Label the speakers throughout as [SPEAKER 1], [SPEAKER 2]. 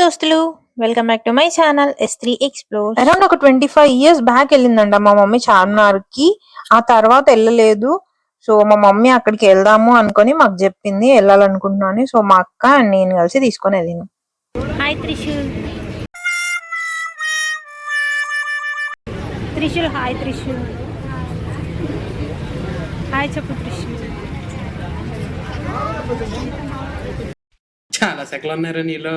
[SPEAKER 1] దోస్తులు, welcome back to my channel S3 explore. Around ఒక 25 years back వెళ్ళిందంట మా mummy Charminar కి. ఆ తర్వాత వెళ్ళలేదు. సో మా మమ్మీ అక్కడికి వెళ్దాము అనుకొని మాకు చెప్పింది వెళ్ళాలనుకుంటున్నాను. సో మా అక్క అండ్ నేను కలిసి తీసుకొని వెళ్ళినాం. Hi Trishul. Trishul hi. Trishul hi చెప్పు. త్రిశూల్
[SPEAKER 2] చాలా సెకలు ఉన్నారా నీలో.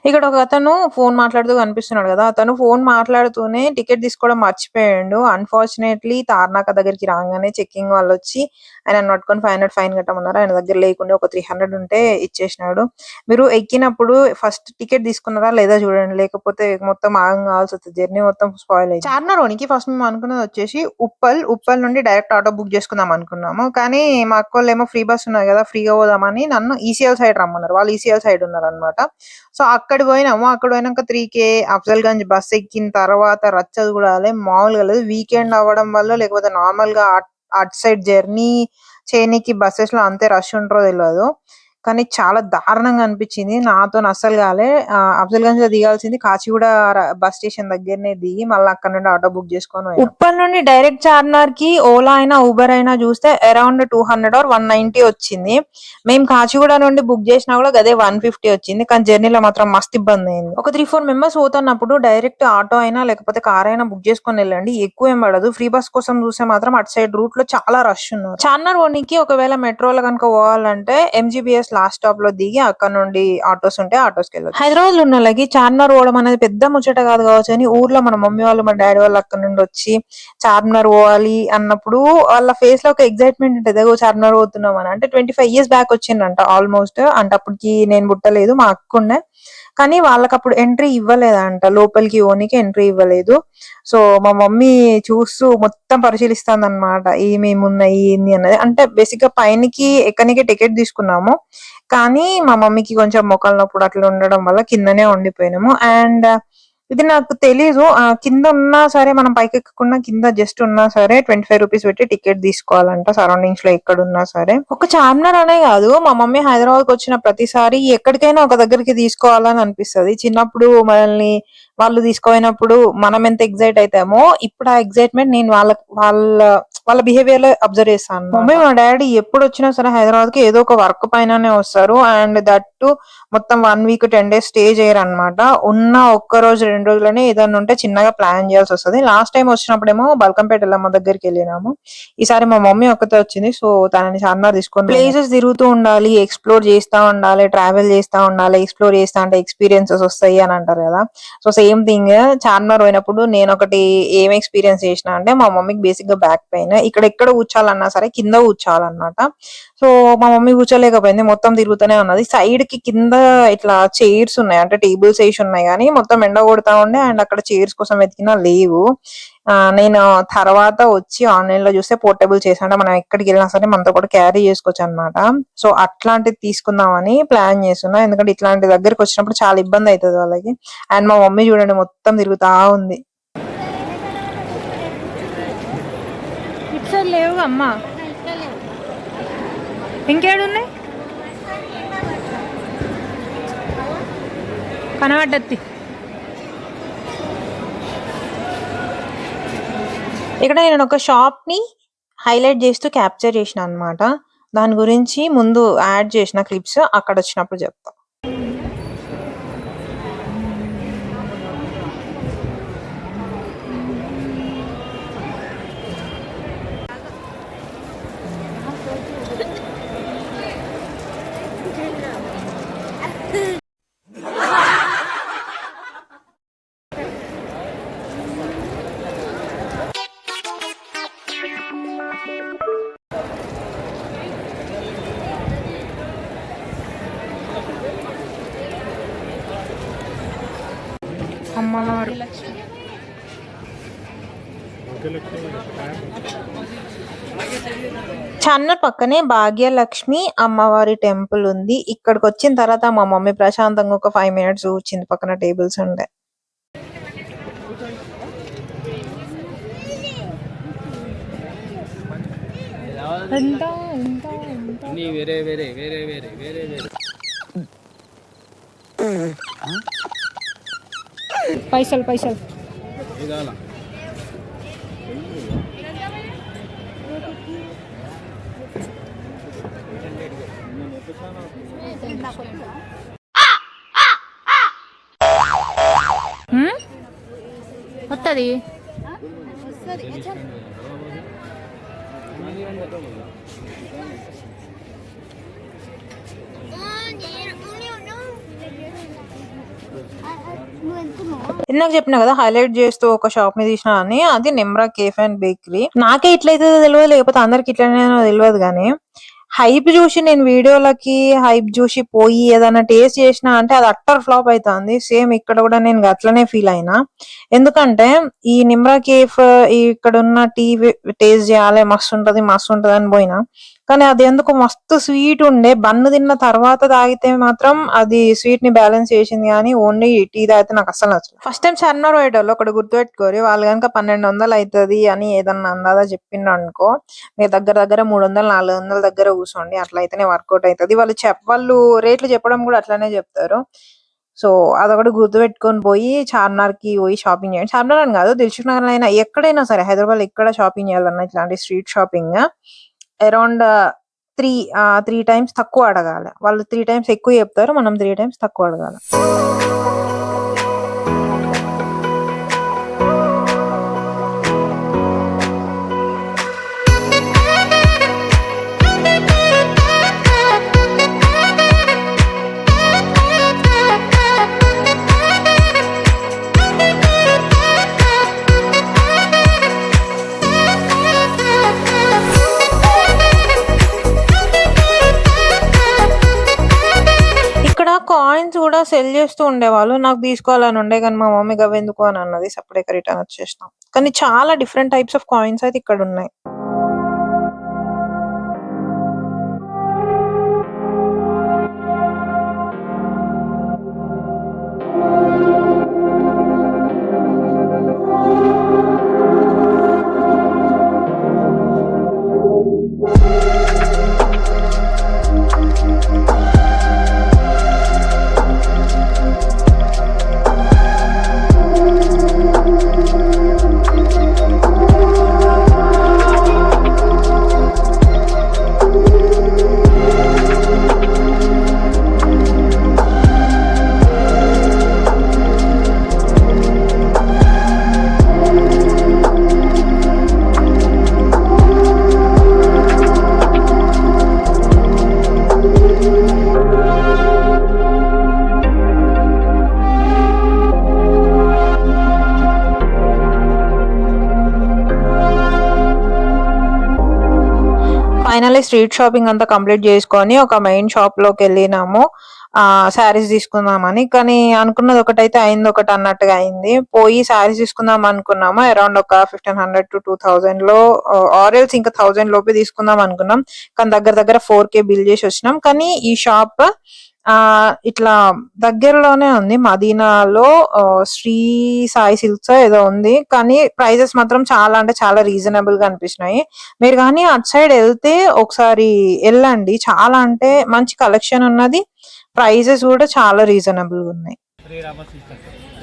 [SPEAKER 1] ఇక్కడ ఒక అతను ఫోన్ మాట్లాడుతూ కనిపిస్తున్నాడు కదా, అతను ఫోన్ మాట్లాడుతూనే టికెట్ తీసుకోవడం మర్చిపోయాడు. అన్ఫార్చునేట్లీ తార్నాక దగ్గరికి రాగానే చెక్కింగ్ వాళ్ళు వచ్చి ఆయన పట్టుకొని 500 ఫైన్ కట్టమన్నారు. ఆయన దగ్గర లేకుండా ఒక 300 ఉంటే ఇచ్చేసినాడు. మీరు ఎక్కినప్పుడు ఫస్ట్ టికెట్ తీసుకున్నారా లేదా చూడండి, లేకపోతే మొత్తం ఆగం కావాల్సి వస్తుంది, జర్నీ మొత్తం స్పాయిల్ అయ్యింది. చార్మినార్ ఓనికి ఫస్ట్ మేము అనుకున్నది వచ్చేసి ఉప్పల్ నుండి డైరెక్ట్ ఆటో బుక్ చేసుకుందాం అనుకున్నాము. కానీ మా అక్క వాళ్ళు ఏమో ఫ్రీ బస్ ఉన్నది కదా, ఫ్రీగా పోదామని నన్ను ఈసీఎల్ సైడ్ రమ్మన్నారు. వాళ్ళు ఈసీఎల్ సైడ్ ఉన్నారు అనమాట. సో అక్కడ పోయినాము. అక్కడ పోయినాక 3K అఫ్జల్ గంజ్ బస్ ఎక్కిన తర్వాత రచ్చదు కూడా అదే మామూలుగా లేదు. వీకెండ్ అవ్వడం వల్ల లేకపోతే నార్మల్ గా అటు సైడ్ జర్నీ చేయనికి బస్సెస్ లో అంతే రష్ ఉంటారో తెలియదు, కానీ చాలా దారుణంగా అనిపించింది. నాతో అస్సలు కాలే. అఫ్జల్ గంజ్ లో దిగాల్సింది కాచిగూడ బస్ స్టేషన్ దగ్గరనే దిగి మళ్ళీ అక్కడ నుండి ఆటో బుక్ చేసుకొని ఉప్పల్ నుండి డైరెక్ట్ చార్మినార్ కి ఓలా అయినా ఊబర్ అయినా చూస్తే అరౌండ్ 200 or 190 వచ్చింది. మేము కాచిగూడ నుండి బుక్ చేసినా కూడా అదే 150 వచ్చింది. కానీ జర్నీలో మాత్రం మస్తు ఇబ్బంది అయింది. ఒక 3-4 మెంబర్స్ పోతున్నప్పుడు డైరెక్ట్ ఆటో అయినా లేకపోతే కార్ అయినా బుక్ చేసుకొని వెళ్ళండి, ఎక్కువ ఏం పడదు. ఫ్రీ బస్ కోసం చూస్తే మాత్రం అటు సైడ్ రూట్ లో చాలా రష్ ఉన్నారు. చార్మినార్ ఓనికి ఒకవేళ మెట్రోలో కనుక పోవాలంటే MGBS లాస్ట్ స్టాప్ లో దిగి అక్కడ నుండి ఆటోస్ ఉంటే ఆటోస్కి వెళ్ళచ్చు. హైదరాబాద్ లో ఉన్న వాళ్ళకి చార్మినార్ పోవడం అనేది పెద్ద ముచ్చట కాదు కావచ్చు అని ఊర్లో మన మమ్మీ వాళ్ళు మా డాడీ వాళ్ళు అక్కడ నుండి వచ్చి చార్మినార్ పోవాలి అన్నప్పుడు వాళ్ళ ఫేస్ లో ఒక ఎగ్జైట్మెంట్ ఉంటుంది, చార్మినార్ పోతున్నాం అని. అంటే 25 years బ్యాక్ వచ్చిందంట ఆల్మోస్ట్. అంటే అప్పటికి నేను పుట్టలేదు, మా అక్క ఉండే. కానీ వాళ్ళకి అప్పుడు ఎంట్రీ ఇవ్వలేదంట, లోపలికి ఓనికి ఎంట్రీ ఇవ్వలేదు. సో మా మమ్మీ చూస్తూ మొత్తం పరిశీలిస్తాంది అనమాట, ఏమేమి ఉన్నాయి ఏంది అన్నది. అంటే బేసిక్ గా పైనకి ఎక్కనికి టికెట్ తీసుకున్నాము, కానీ మా మమ్మీకి కొంచెం మొక్కలు నొప్పుడు అట్లా ఉండడం వల్ల కిందనే ఉండిపోయినాము. అండ్ ఇది నాకు తెలీదు, కింద ఉన్నా సరే మనం పైకి ఎక్కకుండా కింద జస్ట్ ఉన్నా సరే 25 రూపీస్ పెట్టి టికెట్ తీసుకోవాలంట, సరౌండింగ్స్ లో ఎక్కడ ఉన్నా సరే. ఒక చార్మినార్ అనే కాదు, మా మమ్మీ హైదరాబాద్ కి వచ్చిన ప్రతిసారి ఎక్కడికైనా ఒక దగ్గరికి తీసుకోవాలని అనిపిస్తుంది. చిన్నప్పుడు మనల్ని వాళ్ళు తీసుకుపోయినప్పుడు మనం ఎంత ఎగ్జైట్ అవుతామో, ఇప్పుడు ఆ ఎగ్జైట్మెంట్ నేను వాళ్ళ బిహేవియర్ లో అబ్జర్వ్ చేస్తాను. మమ్మీ మా డాడీ ఎప్పుడు వచ్చినా సరే హైదరాబాద్ కి ఏదో ఒక వర్క్ పైననే వస్తారు. అండ్ దట్టు మొత్తం 1 week 10 days స్టే చేయరు అనమాట. ఉన్న ఒక్క రోజు 2 రోజులనే ఏదైనా ఉంటే చిన్నగా ప్లాన్ చేయాల్సి వస్తుంది. లాస్ట్ టైం వచ్చినప్పుడేమో బల్కంపేట వెళ్ళమ్మ దగ్గరికి వెళ్ళినాము. ఈసారి మా మమ్మీ ఒక్కతే వచ్చింది. సో తనని చార్మినార్ తీసుకొని ప్లేసెస్ తిరుగుతూ ఉండాలి, ఎక్స్ప్లోర్ చేస్తా ఉండాలి, ట్రావెల్ చేస్తా ఉండాలి. ఎక్స్ప్లోర్ చేస్తా అంటే ఎక్స్పీరియన్సెస్ వస్తాయి అని అంటారు కదా. సో సేమ్ థింగ్ చార్మినార్ పోయినప్పుడు నేను ఒకటి ఏం ఎక్స్పీరియన్స్ చేసిన అంటే, మా మమ్మీకి బేసిక్ గా బ్యాక్ పెయిన్, ఇక్కడ ఎక్కడ కూర్చోాలన్నా సరే కింద కూర్చోాలన్నమాట. సో మా మమ్మీ కూర్చోలేకపోయింది, మొత్తం తిరుగుతూనే ఉన్నది. సైడ్ కి కింద ఇట్లా చైర్స్ ఉన్నాయి, అంటే టేబుల్స్ వేసి ఉన్నాయి, కానీ మొత్తం ఎండ కొడతా ఉండే. అండ్ అక్కడ చైర్స్ కోసం వెతికినా లేవు. నేను తర్వాత వచ్చి ఆన్లైన్ లో చూస్తే పోర్టబుల్ చేసా, అంటే మనం ఎక్కడికి వెళ్ళినా సరే మనతో పాటు క్యారీ చేసుకోవచ్చు అనమాట. సో అట్లాంటిది తీసుకుందామని ప్లాన్ చేస్తున్నా, ఎందుకంటే ఇట్లాంటి దగ్గరికి వచ్చినప్పుడు చాలా ఇబ్బంది అవుతుంది వాళ్ళకి. అండ్ మా మమ్మీ చూడండి మొత్తం తిరుగుతా ఉంది. లేవు అమ్మా, ఇంకేడున్నాయి కనబడ్డత్తి. ఇక్కడ నేను ఒక షాప్ ని హైలైట్ చేస్తూ క్యాప్చర్ చేసిన అనమాట. దాని గురించి ముందు యాడ్ చేసిన క్లిప్స్ అక్కడ వచ్చినప్పుడు చెప్తా. అమ్మవారు చార్మినార్ పక్కనే భాగ్యలక్ష్మి అమ్మవారి టెంపుల్ ఉంది. ఇక్కడికి వచ్చిన తర్వాత మా మమ్మీ ప్రశాంతంగా ఒక 5 minutes కూర్చుంది, పక్కన టేబుల్స్ ఉండే.
[SPEAKER 2] వేరే వేరే వేరే వేరే వేరే వేరే
[SPEAKER 1] పైసలు పైసలు వస్తుంది. ఇందాక చెప్పినా కదా హైలైట్ చేస్తూ ఒక షాప్ ని తీసిన అని, అది నిమ్రా కేఫ్ అండ్ బేకరీ. నాకే ఇట్లయితే తెలియదు, లేకపోతే అందరికి ఇట్లనే తెలియదు కానీ హైప్ చూసి నేను వీడియోలకి హైప్ చూసి పోయి ఏదైనా టేస్ట్ చేసినా అంటే అది అట్టర్ ఫ్లాప్ అవుతుంది. సేమ్ ఇక్కడ కూడా నేను అట్లనే ఫీల్ అయినా. ఎందుకంటే ఈ నిమ్రా కేఫ్ ఇక్కడ ఉన్న టీ టేస్ట్ చేయాలి, మస్తు ఉంటది అని పోయినా. కానీ అది ఎందుకు మస్తు స్వీట్ ఉండే. బన్ను తిన్న తర్వాత తాగితే మాత్రం అది స్వీట్ ని బ్యాలెన్స్ చేసింది, కానీ ఓన్లీ టీ తాగితే నాకు అసలు నచ్చలేదు. ఫస్ట్ టైం చార్మినార్ పోయేటోళ్ళు ఒకటి గుర్తుపెట్టుకోరు, వాళ్ళు కనుక 1200 అవుతుంది అని ఏదన్నా అందాదా చెప్పిండ్రు అనుకో, మీరు దగ్గర 300 400 దగ్గర కూర్చోండి, అట్లయితేనే వర్కౌట్ అవుతుంది. వాళ్ళు రేట్లు చెప్పడం కూడా అట్లనే చెప్తారు. సో అదొకటి గుర్తుపెట్టుకొని పోయి చార్మినార్ కి పోయి షాపింగ్ చేయండి. చార్మినార్ అని కాదు, దిల్సుఖ్ నగర్ అయినా ఎక్కడైనా సరే, హైదరాబాద్ ఎక్కడ షాపింగ్ చేయాలన్నా ఇట్లాంటి స్ట్రీట్ షాపింగ్ అరౌండ్ 3 టైమ్స్ తక్కువ అడగాలి. వాళ్ళు 3 టైమ్స్ ఎక్కువ చెప్తారు, మనం 3 టైమ్స్ తక్కువ అడగాలి. కాయిన్స్ కూడా సెల్ చేస్తూ ఉండేవాళ్ళు. నాకు తీసుకోవాలని ఉండే కానీ మా మమ్మీ అవి ఎందుకు అని అన్నది, సపరేట్ రిటర్న్ వచ్చేసినాం. కానీ చాలా డిఫరెంట్ టైప్స్ ఆఫ్ కాయిన్స్ అయితే ఇక్కడ ఉన్నాయి. ఫైనల్లీ స్ట్రీట్ షాపింగ్ అంతా కంప్లీట్ చేసుకొని ఒక మెయిన్ షాప్ లోకి వెళ్ళినాము శారీస్ తీసుకుందామని. కానీ అనుకున్నది ఒకటైతే అయింది ఒకటి అన్నట్టుగా అయింది. పోయి శారీస్ తీసుకుందాం అనుకున్నాము, అరౌండ్ ఒక 1500 to 2000 లో ఆరెల్స్ ఇంకా 1000 లోపే తీసుకుందాం అనుకున్నాం. కానీ దగ్గర 4K బిల్ చేసి వచ్చినాం. కానీ ఈ షాప్ ఇట్లా దగ్గరలోనే ఉంది, మదీనాలో శ్రీ సాయి సిల్క్స్ ఏదో ఉంది. కానీ ప్రైజెస్ మాత్రం చాలా అంటే చాలా రీజనబుల్ గా అనిపిస్తున్నాయి. మీరు కానీ అటు సైడ్ వెళ్తే ఒకసారి వెళ్ళండి, చాలా అంటే మంచి కలెక్షన్ ఉన్నది, ప్రైజెస్ కూడా చాలా రీజనబుల్ గా ఉన్నాయి.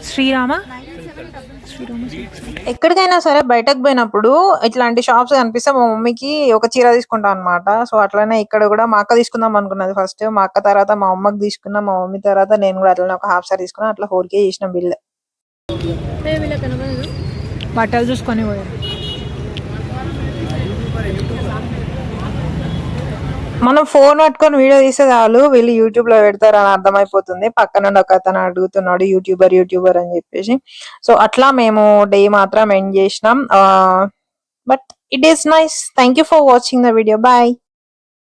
[SPEAKER 1] శ్రీరామ ఎక్కడికైనా సరే బయటకు పోయినప్పుడు ఇట్లాంటి షాప్స్ కనిపిస్తే మా మమ్మీకి ఒక చీర తీసుకుంటాం అనమాట. సో అట్లనే ఇక్కడ కూడా మా అక్క తీసుకుందాం అనుకున్నది ఫస్ట్, మా అక్క తర్వాత మా అమ్మకి తీసుకున్నా, మా మమ్మీ తర్వాత నేను కూడా అట్లనే ఒక హాఫ్ సారీ తీసుకున్నా. అట్లా 4K చేసిన బిల్. బట్టలు చూసుకొని పోయారు. మనం ఫోన్ పట్టుకొని వీడియో తీస్తే చాలు వీళ్ళు యూట్యూబ్ లో పెడతారు అని అర్థమైపోతుంది. పక్క నుండి ఒక అతను అడుగుతున్నాడు యూట్యూబర్ అని చెప్పేసి. సో అట్లా మేము డే మాత్రం ఎండ్ చేసినాం. But it is nice. Thank you for watching the video. Bye.